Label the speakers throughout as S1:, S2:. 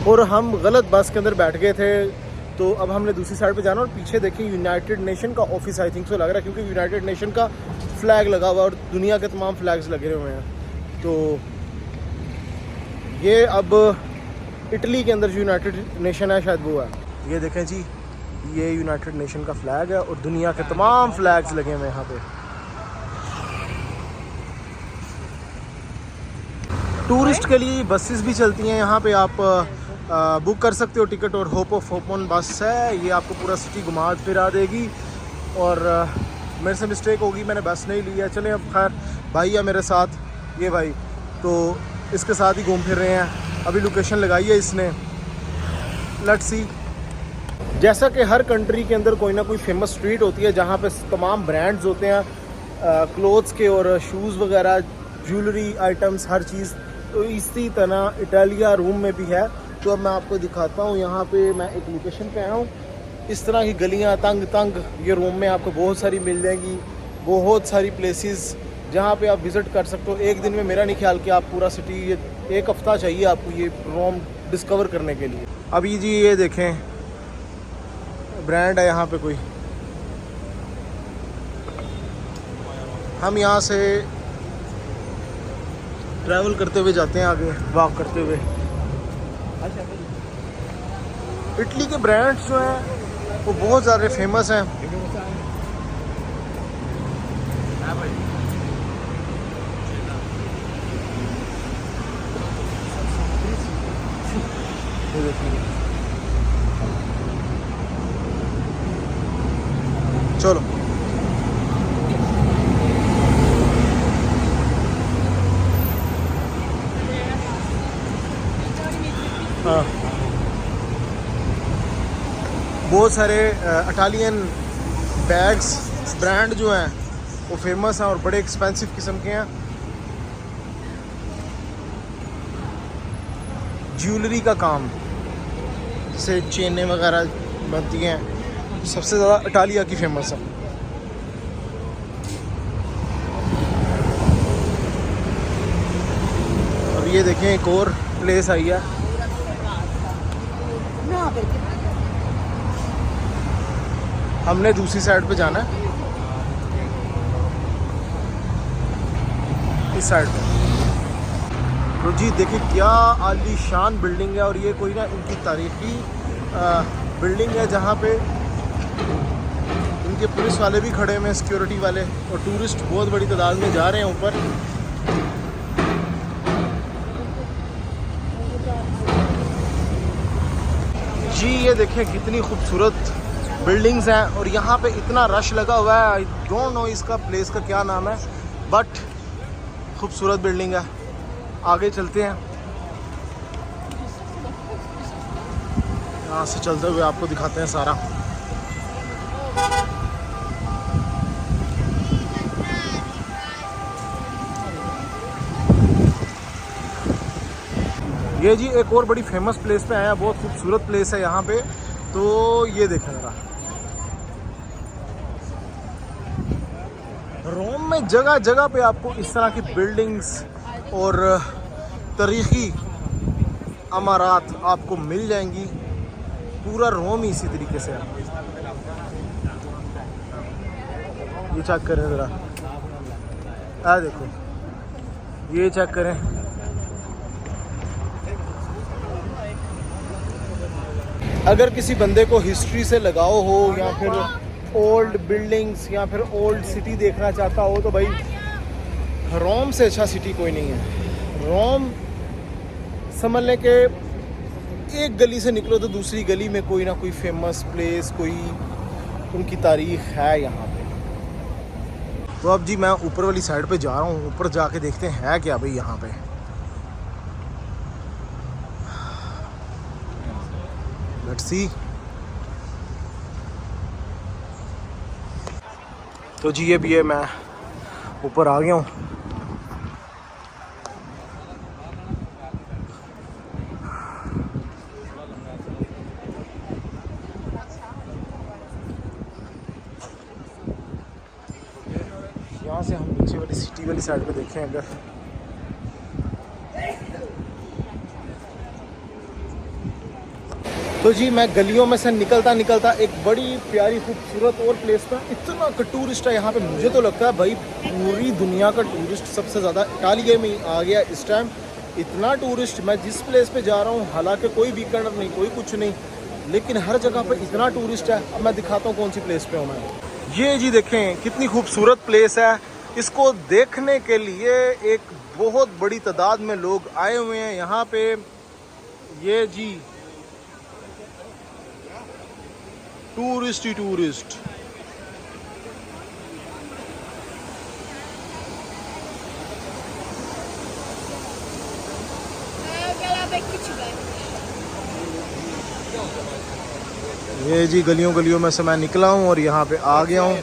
S1: और हम गलत बस के अंदर बैठ गए थे, तो अब हमने दूसरी साइड पे जाना। और पीछे देखिए यूनाइटेड नेशन का ऑफिस आई थिंक सो लग रहा है, क्योंकि यूनाइटेड नेशन का फ्लैग लगा हुआ और दुनिया के तमाम फ्लैग्स लगे हुए हैं। तो ये अब इटली के अंदर जो यूनाइटेड नेशन है शायद वो है। ये देखें जी, ये यूनाइटेड नेशन का फ्लैग है और दुनिया के तमाम फ्लैग्स लगे हुए हैं यहाँ पे। टूरिस्ट के लिए बसेस भी चलती हैं यहाँ पे, आप बुक कर सकते हो टिकट। और होप ऑफ होपन बस है, ये आपको पूरा सिटी घुमा फिरा देगी। और मेरे से मिस्टेक होगी, मैंने बस नहीं ली है। चलें अब खैर, भाई है मेरे साथ, ये भाई, तो इसके साथ ही घूम फिर रहे हैं। अभी लोकेशन लगाई है इसने, लेट्स सी। जैसा कि हर कंट्री के अंदर कोई ना कोई फेमस स्ट्रीट होती है जहाँ पे तमाम ब्रांड्स होते हैं, क्लोथ्स के और शूज़ वगैरह, ज्वेलरी आइटम्स, हर चीज़। तो इसी तरह इटालिया रोम में भी है। तो अब मैं आपको दिखाता हूँ, यहाँ पे मैं एक लोकेशन पे आया हूँ। इस तरह की गलियाँ तंग तंग ये रोम में आपको बहुत सारी मिल जाएंगी, बहुत सारी प्लेसेस जहाँ पे आप विज़िट कर सकते हो। एक दिन में मेरा नहीं ख्याल कि आप पूरा सिटी, ये एक हफ़्ता चाहिए आपको ये रोम डिस्कवर करने के लिए। अभी जी ये देखें, ब्रांड है यहाँ पे कोई, हम यहाँ से ट्रैवल करते हुए जाते हैं आगे, वॉक करते हुए। इटली के ब्रांड्स जो हैं वो बहुत ज़्यादा फेमस हैं। चलो हाँ, बहुत सारे इटालियन बैग्स ब्रांड जो हैं वो फेमस हैं और बड़े एक्सपेंसिव किस्म के हैं। ज्वेलरी का काम, जैसे चेनें वगैरह बनती हैं, सबसे ज़्यादा इटालिया की फेमस है। अब ये देखें, एक और प्लेस आई है। हमने दूसरी साइड पे जाना है, इस साइड पे। तो जी देखिए क्या आलीशान बिल्डिंग है, और ये कोई ना इनकी तारीखी बिल्डिंग है जहाँ पे इनके पुलिस वाले भी खड़े हुए हैं, सिक्योरिटी वाले, और टूरिस्ट बहुत बड़ी तादाद में जा रहे हैं ऊपर। जी ये देखें कितनी खूबसूरत बिल्डिंग्स हैं, और यहाँ पे इतना रश लगा हुआ है। आई डोंट नो इसका प्लेस का क्या नाम है, बट खूबसूरत बिल्डिंग है। आगे चलते हैं, यहाँ से चलते हुए आपको दिखाते हैं सारा। ये जी एक और बड़ी फेमस प्लेस पे आया, बहुत खूबसूरत प्लेस है यहाँ पे। तो ये देखें ज़रा, रोम में जगह जगह पे आपको इस तरह की बिल्डिंग्स और तारीखी इमारत आपको मिल जाएंगी। पूरा रोम ही इसी तरीके से है। ये चेक करें ज़रा, देखो ये चेक करें, अगर किसी बंदे को हिस्ट्री से लगाव हो या फिर ओल्ड बिल्डिंग्स या फिर ओल्ड सिटी देखना चाहता हो, तो भाई रोम से अच्छा सिटी कोई नहीं है। रोम समझ लें कि एक गली से निकलो तो दूसरी गली में कोई ना कोई फेमस प्लेस, कोई उनकी तारीख है यहाँ पे। तो अब जी मैं ऊपर वाली साइड पे जा रहा हूँ, ऊपर जाके देखते हैं क्या भाई यहाँ पे। Let's see. तो जी अब ये मैं ऊपर आ गया हूँ। यहाँ से हम नीचे वाली सिटी वाली साइड पे देखें अगर, तो जी मैं गलियों में से निकलता निकलता एक बड़ी प्यारी खूबसूरत और प्लेस था। इतना का टूरिस्ट है यहाँ पे, मुझे तो लगता है भाई पूरी दुनिया का टूरिस्ट सबसे ज़्यादा इटालिया में ही आ गया इस टाइम। इतना टूरिस्ट, मैं जिस प्लेस पे जा रहा हूँ, हालांकि कोई वीकेंड नहीं, कोई कुछ नहीं, लेकिन हर जगह पे इतना टूरिस्ट है। अब मैं दिखाता हूँ कौन सी प्लेस पे हूँ मैं। ये जी देखें कितनी खूबसूरत प्लेस है। इसको देखने के लिए एक बहुत बड़ी तादाद में लोग आए हुए हैं यहाँ पे। ये जी टूरिस्ट ही टूरिस्ट। ये जी गलियों गलियों में से मैं निकला हूँ और यहाँ पे आ गया हूँ।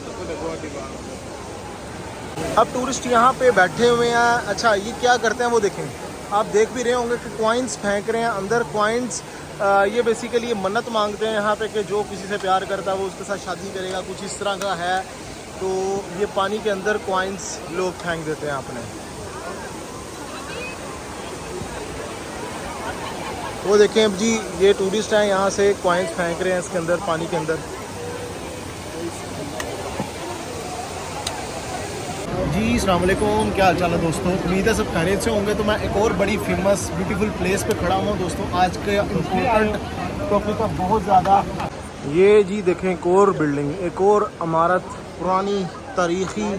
S1: अब टूरिस्ट यहाँ पे बैठे हुए हैं। अच्छा ये क्या करते हैं वो देखें, आप देख भी रहे होंगे कि कॉइन्स फेंक रहे हैं अंदर। कॉइन्स ये बेसिकली मन्नत मांगते हैं यहाँ पे कि जो किसी से प्यार करता है वो उसके साथ शादी करेगा, कुछ इस तरह का है। तो ये पानी के अंदर कॉइन्स लोग फेंक देते हैं अपने। वो देखें अब जी ये टूरिस्ट हैं यहाँ से कॉइन्स फेंक रहे हैं इसके अंदर, पानी के अंदर। जी अस्सलाम वालेकुम, क्या हाल चाल है दोस्तों। उम्मीद है सब खैरियत से होंगे। तो मैं एक और बड़ी फेमस ब्यूटीफुल प्लेस पे खड़ा हूँ दोस्तों। आज के इम्पोर्टेंट टॉपिक है बहुत ज़्यादा। ये जी देखें एक और बिल्डिंग, एक और इमारत पुरानी तारीखी।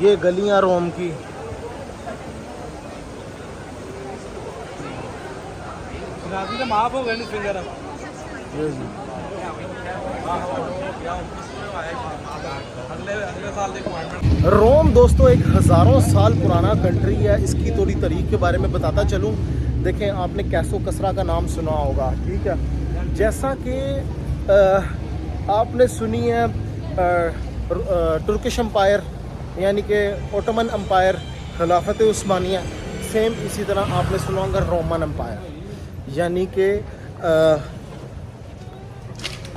S1: ये गलियाँ रोम की।
S2: माफ हो गए फिंगर।
S1: ये जी रोम दोस्तों एक हज़ारों साल पुराना कंट्री है। इसकी थोड़ी तारीख के बारे में बताता चलूँ। देखें आपने कैसो कसरा का नाम सुना होगा, ठीक है। जैसा कि आपने सुनी है तुर्किश एम्पायर यानी कि ओटोमन एम्पायर, खिलाफत उस्मानिया, सेम इसी तरह आपने सुना होगा रोमन एम्पायर यानी कि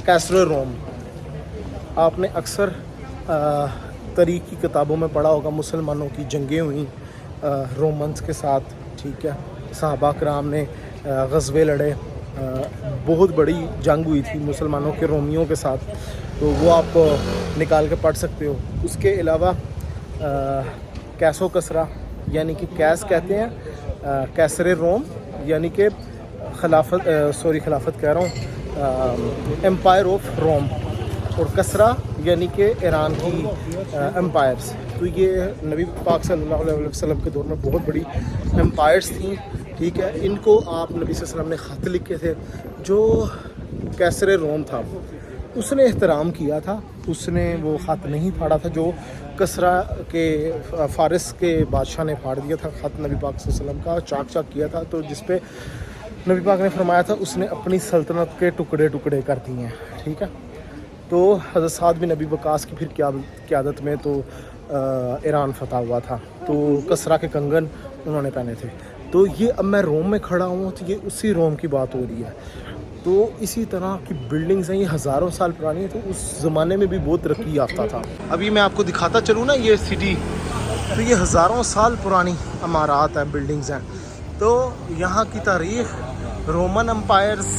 S1: कैसरो रोम। आपने अक्सर तारीख़ की किताबों में पढ़ा होगा मुसलमानों की जंगें हुई रोमन्स के साथ, ठीक है। सहाबा कराम ने ग़ज़वे लड़े, बहुत बड़ी जंग हुई थी मुसलमानों के रोमियों के साथ। तो वो आप निकाल के पढ़ सकते हो। उसके अलावा कैसो कसरा यानी कि कैस कहते हैं कैसरे रोम यानी कि खिलाफत कह रहा हूँ, एम्पायर ऑफ रोम, और कसरा यानी कि ईरान की एम्पायर्स। तो ये नबी पाक सल्लल्लाहु अलैहि वसल्लम के दौर में बहुत बड़ी एम्पायर्स थी, ठीक है। इनको आप नबी सल्लल्लाहु अलैहि वसल्लम ने ख़त लिखे थे। जो कैसरे रोम था उसने एहतराम किया था, उसने वो ख़त नहीं फाड़ा था जो कसरा के फ़ारिस के बादशाह ने फाड़ दिया था ख़त नबी पाक सल्लल्लाहु अलैहि वसल्लम का, चाक चाक किया था। तो जिस पे नबी पाक ने फरमाया था उसने अपनी सल्तनत के टुकड़े टुकड़े कर दिए हैं, ठीक है। तो हज़रत साद बिन नबी वक़ास की फिर क़यादत में तो ईरान फतह हुआ था। तो कसरा के कंगन उन्होंने पहने थे। तो ये अब मैं रोम में खड़ा हूँ तो ये उसी रोम की बात हो रही है। तो इसी तरह की बिल्डिंग्स हैं, ये हज़ारों साल पुरानी है। तो उस ज़माने में भी बहुत तरक्की याफ्ता था। अभी मैं आपको दिखाता चलूँ ना ये सिटी, तो ये हज़ारों साल पुरानी इमारत हैं, बिल्डिंग्स हैं। तो यहाँ की तारीख़, रोमन एम्पायर्स,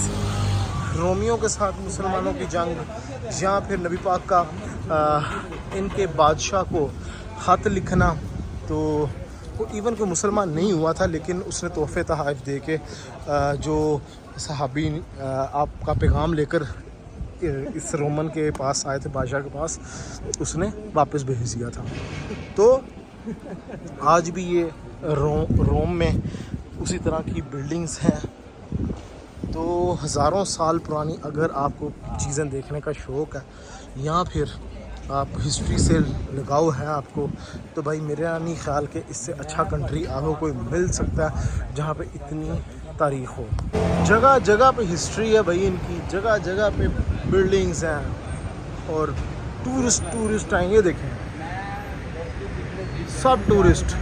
S1: रोमियों के साथ मुसलमानों की जंग, या फिर नबी पाक का इनके बादशाह को ख़त लिखना। तो वो इवन कोई मुसलमान नहीं हुआ था लेकिन उसने तोहफ़े तोहफ़ दे के जो सहाबी आपका पैगाम लेकर इस रोमन के पास आए थे, बादशाह के पास, उसने वापस भेज दिया था। तो आज भी ये रोम में उसी तरह की बिल्डिंग्स हैं। तो हज़ारों साल पुरानी अगर आपको चीज़ें देखने का शौक़ है या फिर आप हिस्ट्री से लगाव है आपको, तो भाई मेरा नहीं ख्याल कि इससे अच्छा कंट्री आपको कोई मिल सकता है जहाँ पे इतनी तारीख़ हो। जगह जगह पे हिस्ट्री है भाई इनकी, जगह जगह पे बिल्डिंग्स हैं और टूरिस्ट आएंगे। देखें सब टूरिस्ट।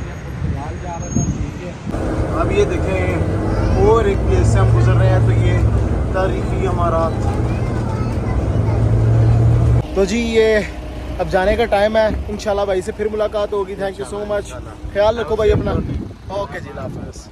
S1: अब ये देखें और एक प्लेस से हम गुजर रहे हैं, तो ये तारीखी इमारत। तो जी ये अब जाने का टाइम है। इंशाल्लाह भाई से फिर मुलाकात होगी। Thank you so much. ख्याल रखो भाई अपना। ओके जी, अल्लाह हाफ़िज़।